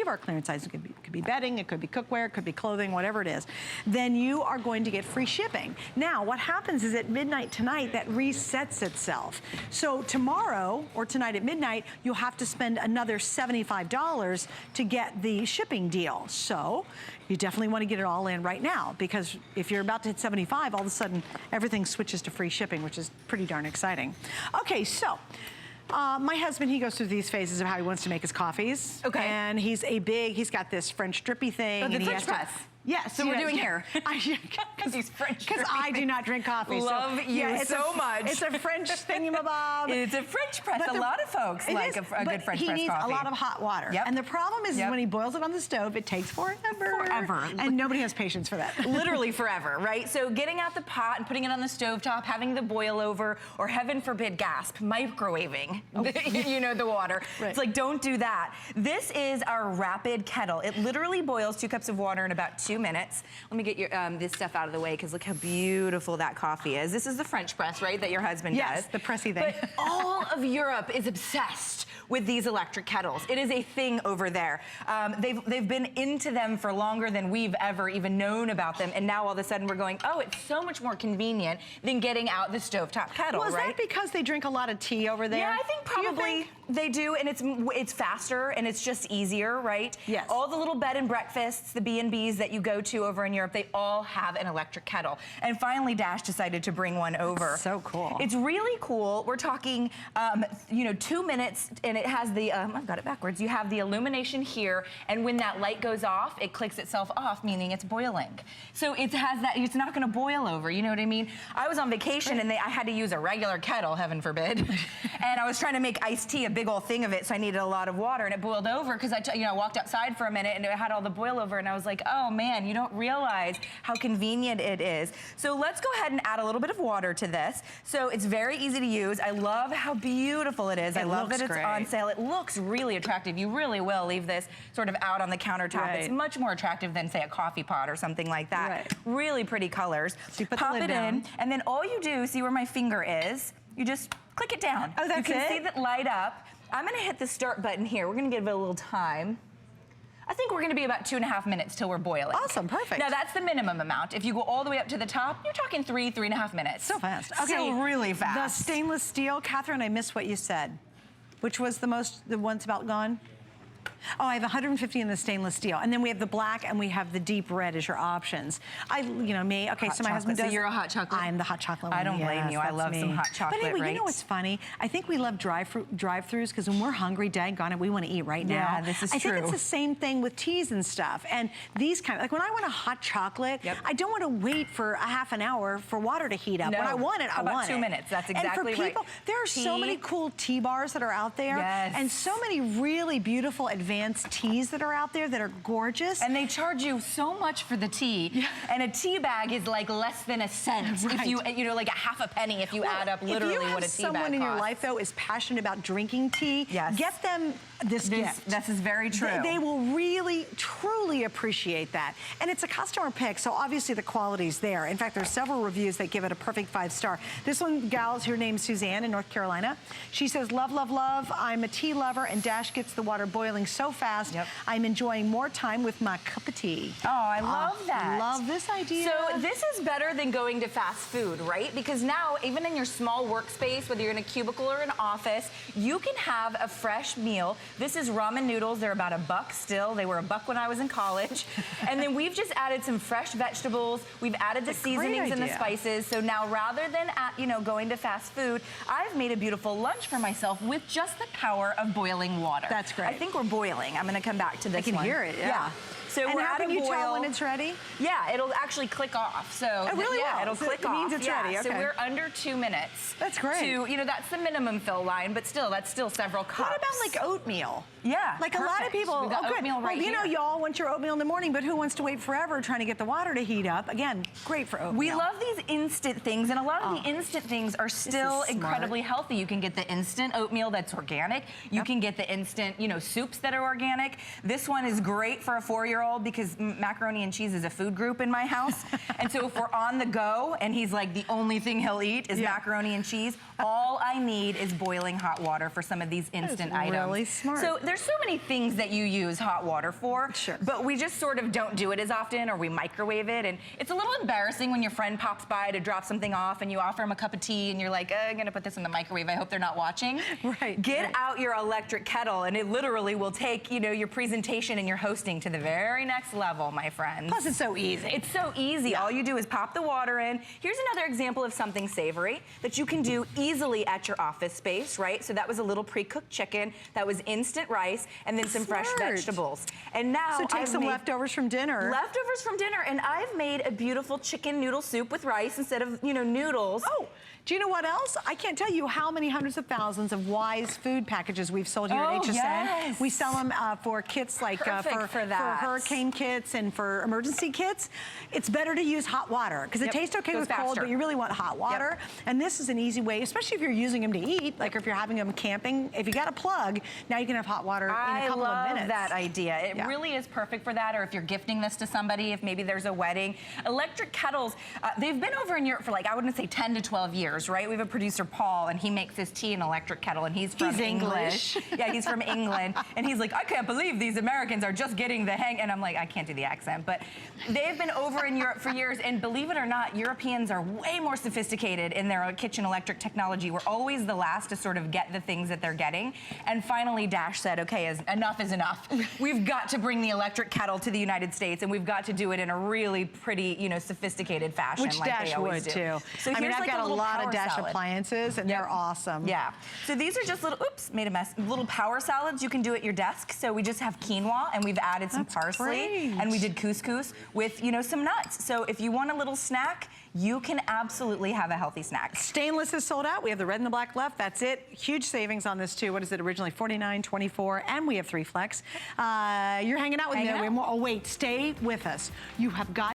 of our clearance items, it could be bedding, it could be cookware, it could be clothing, whatever it is, then you are going to get free shipping. Now, what happens is at midnight tonight, that resets itself. So tomorrow, or tonight at midnight, you'll have to spend another $75 to get the shipping deal. So you definitely want to get it all in right now, because if you're about to hit 75, all of a sudden everything switches to free shipping, which is pretty darn exciting. Okay, so my husband, he goes through these phases of how he wants to make his coffees. Okay. And he's got this French drippy thing. Oh, the French press. Yes. So we're doing here. Because I do not drink coffee. Love you so much. It's a French thingamabob. It's a French press. A lot of folks like a good French press coffee. He needs a lot of hot water. Yep. And the problem is when he boils it on the stove, it takes forever. Forever. And nobody has patience for that. Literally forever, right? So getting out the pot and putting it on the stovetop, having the boil over, or heaven forbid, gasp, microwaving, you know, the water. Right. It's like, don't do that. This is our rapid kettle. It literally boils 2 cups of water in about 2 minutes. Let me get your this stuff out of the way, because look how beautiful that coffee is. This is the French press, right, that your husband does. Yes, the pressy thing. But all of Europe is obsessed with these electric kettles. It is a thing over there. They've been into them for longer than we've ever even known about them, and now all of a sudden we're going, oh, it's so much more convenient than getting out the stovetop kettle, right? Is that because they drink a lot of tea over there? Yeah, I think probably they do, and it's faster and it's just easier, right? Yes. All the little bed and breakfasts, the B&Bs that you go to over in Europe, they all have an electric kettle. And finally, Dash decided to bring one over. That's so cool. It's really cool. We're talking, you know, 2 minutes, and it has the, I've got it backwards. You have the illumination here, and when that light goes off, it clicks itself off, meaning it's boiling. So it has that, it's not gonna boil over, you know what I mean? I was on vacation, and I had to use a regular kettle, heaven forbid, and I was trying to make iced tea, a big old thing of it, so I needed a lot of water, and it boiled over, because I walked outside for a minute, and it had all the boil over, and I was like, oh man, you don't realize how convenient it is. So let's go ahead and add a little bit of water to this. So it's very easy to use. I love how beautiful it is. I love that it's on sale. It looks really attractive. You really will leave this sort of out on the countertop. Right. It's much more attractive than, say, a coffee pot or something like that. Right. Really pretty colors. So you pop it in, and then all you do, see where my finger is, you just click it down. Oh, that's it? You can see that light up. I'm gonna hit the start button here. We're gonna give it a little time. I think we're gonna be about 2.5 minutes till we're boiling. Awesome, perfect. Now that's the minimum amount. If you go all the way up to the top, you're talking 3.5 minutes. So fast. Okay, so really fast. The stainless steel, Catherine, I missed what you said. Which was the one's about gone? Oh, I have 150 in the stainless steel. And then we have the black and we have the deep red as your options. Okay, so my husband does. So you're a hot chocolate? I'm the hot chocolate one. I don't blame you. I love some hot chocolate, But anyway, right? you know what's funny? I think we love drive-throughs, because when we're hungry, daggone it, we want to eat right now. Yeah, this is true. I think it's the same thing with teas and stuff. And these like when I want a hot chocolate, I don't want to wait for a half an hour for water to heat up. No. When I want it, I want it. About 2 minutes. That's exactly and for people, there are so many cool tea bars that are out there. Yes. And so many really beautiful advanced teas that are out there that are gorgeous. And they charge you so much for the tea. Yeah. And a tea bag is like less than a cent. Right. If you know, like a half a penny if you add up literally what a tea bag costs. If someone in your life, though, is passionate about drinking tea, get them this gift. This is very true. They will really, truly appreciate that. And it's a customer pick, so obviously the quality's there. In fact, there's several reviews that give it a perfect 5-star. This one, her name's Suzanne in North Carolina. She says, love, love, love. I'm a tea lover, and Dash gets the water boiling so fast. Yep. I'm enjoying more time with my cup of tea. Oh, I love that. Love this idea. So this is better than going to fast food, right? Because now, even in your small workspace, whether you're in a cubicle or an office, you can have a fresh meal. This is ramen noodles. They're about $1 still. They were $1 when I was in college. And then we've just added some fresh vegetables. We've added the seasonings and the spices. So now, rather than going to fast food, I've made a beautiful lunch for myself with just the power of boiling water. That's great. I think we're boiling. I'm going to come back to this one. I can hear it, yeah. So and we're how at a can you boil. tell when it's ready? Yeah, it'll actually click off. So it really will. It'll click off. It means it's ready. Okay. So we're under 2 minutes. That's great. That's the minimum fill line, but still, that's still several cups. What about like oatmeal? Yeah, like perfect. A lot of people. We've got oatmeal right here. Y'all want your oatmeal in the morning, but who wants to wait forever trying to get the water to heat up? Again, great for oatmeal. We love these instant things, and a lot of the instant things are still incredibly healthy. You can get the instant oatmeal that's organic. You can get the instant, soups that are organic. This one is great for a 4-year-old. 5-year-old because macaroni and cheese is a food group in my house. And so if we're on the go and he's like, the only thing he'll eat is macaroni and cheese, all I need is boiling hot water for some of these instant items. Really smart. So there's so many things that you use hot water for, but we just sort of don't do it as often, or we microwave it. And it's a little embarrassing when your friend pops by to drop something off and you offer him a cup of tea and you're like, I'm gonna put this in the microwave. I hope they're not watching. Right. Get out your electric kettle, and it literally will take, you know, your presentation and your hosting to the very next level, my friends. Plus, it's so easy. It's so easy. Yeah. All you do is pop the water in. Here's another example of something savory that you can do easily at your office space, right? So that was a little pre-cooked chicken, that was instant rice, and then some fresh vegetables. And now so take some leftovers from dinner. Leftovers from dinner, and I've made a beautiful chicken noodle soup with rice instead of, you know, noodles. Oh, do you know what else? I can't tell you how many hundreds of thousands of Wise food packages we've sold here at HSN. Yes. We sell them for kits like for hurricane kits and for emergency kits. It's better to use hot water because it tastes okay with cold, but you really want hot water. And this is an easy way, especially if you're using them to eat, like if you're having them camping. If you got a plug, now you can have hot water in a couple of minutes. I love that idea. It really is perfect for that, or if you're gifting this to somebody, if maybe there's a wedding. Electric kettles, they've been over in Europe for like, I wouldn't say 10 to 12 years, right? We have a producer, Paul, and he makes his tea in an electric kettle, and he's from English. Yeah, he's from England, and he's like, I can't believe these Americans are just getting the hang, and I'm like, I can't do the accent, but they've been over in Europe for years, and believe it or not, Europeans are way more sophisticated in their kitchen electric technology. We're always the last to sort of get the things that they're getting, and finally Dash said, okay, enough is enough. We've got to bring the electric kettle to the United States, and we've got to do it in a really pretty, you know, sophisticated fashion. Which like Dash they always would do. too. So I mean, I've like got a lot of Dash salad. appliances, and they're awesome. Yeah. So these are just little, oops, made a mess. Little power salads you can do at your desk. So we just have quinoa, and we've added some parsley, and we did couscous with, you know, some nuts. So if you want a little snack, you can absolutely have a healthy snack. Stainless is sold out. We have the red and the black left. That's it. Huge savings on this too. What is it originally? $49, $24, and we have 3 flex. You're hanging out with me. Oh wait, stay with us. You have got